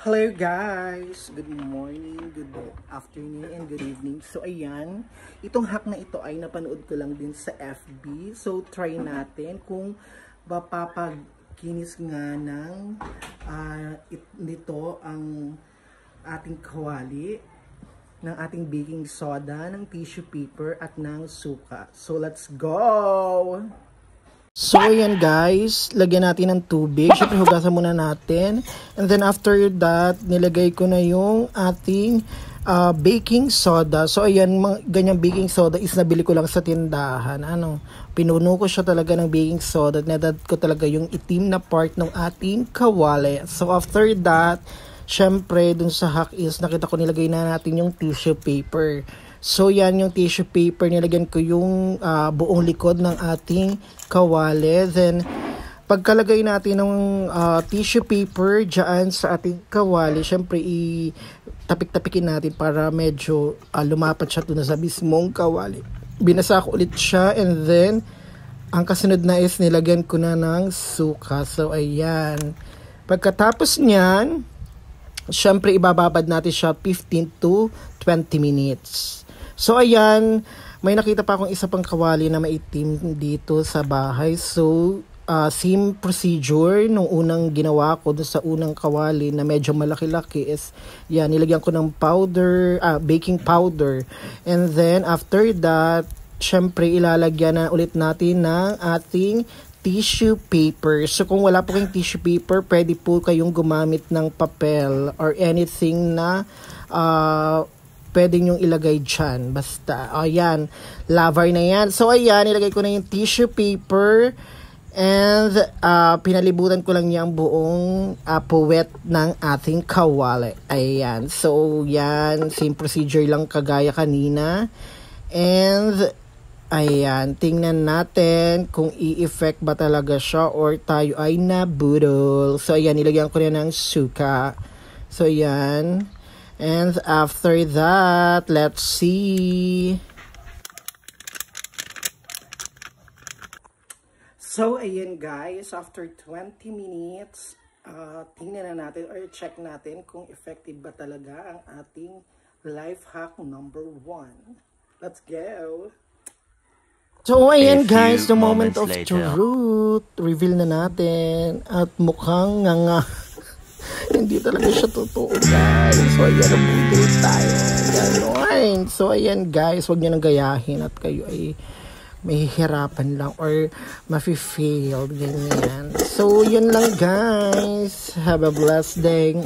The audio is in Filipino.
Hello guys! Good morning, good afternoon, and good evening. So ayan, itong hack na ito ay napanood ko lang din sa FB. So try natin kung mapapaginis nga ng nito ang ating kawali, ng ating baking soda, ng tissue paper at ng suka. So let's go! So ayan guys, lagyan natin ng tubig. Siyempre hugasan muna natin. And then after that, nilagay ko na yung ating baking soda. So ayan, ganyang baking soda is nabili ko lang sa tindahan. Pinuno ko siya talaga ng baking soda. Nadad ko talaga yung itim na part ng ating kawali. So after that, siyempre dun sa hack is nakita ko nilagay na natin yung tissue paper. So yan yung tissue paper, nilagyan ko yung buong likod ng ating kawali. Then pagkalagay natin ng tissue paper dyan sa ating kawali, syempre tapik-tapikin natin para medyo lumapat siya doon sa mismong kawali. Binasa ko ulit siya, and then ang kasunod na is nilagyan ko na ng suka. So ayan, pagkatapos nyan, syempre ibababad natin siya 15 to 20 minutes. So ayan, may nakita pa akong isa pang kawali na maitim dito sa bahay. So same procedure nung unang ginawa ko doon sa unang kawali na medyo malaki-laki is yan, nilagyan ko ng powder, baking powder. And then after that, syempre ilalagyan na ulit natin ng ating tissue paper. So kung wala po kayong tissue paper, pwede po kayong gumamit ng papel or anything na pwede nyong ilagay dyan. Basta, ayan, lavar na yan. So ayan, ilagay ko na yung tissue paper, and pinalibutan ko lang yung buong puwet ng ating kawali. Ayan, so yan, same procedure lang kagaya kanina. And ayan, tingnan natin kung i-effect ba talaga siya or tayo ay nabudol. So ayan, nilagyan ko na ng suka. So ayan. And after that, let's see. So ayan guys, after 20 minutes, tingnan na natin or check natin kung effective ba talaga ang ating life hack number 1. Let's go! So ayan guys, the moment of truth. Reveal na natin. At mukhang nga hindi talaga siya totoo guys. So ayan, nabudol tayo. Ganon. So ayan guys, huwag niyo nang gayahin at kayo ay mahihirapan lang or mafe-fail. Ganyan. So yun lang guys. Have a blessed day.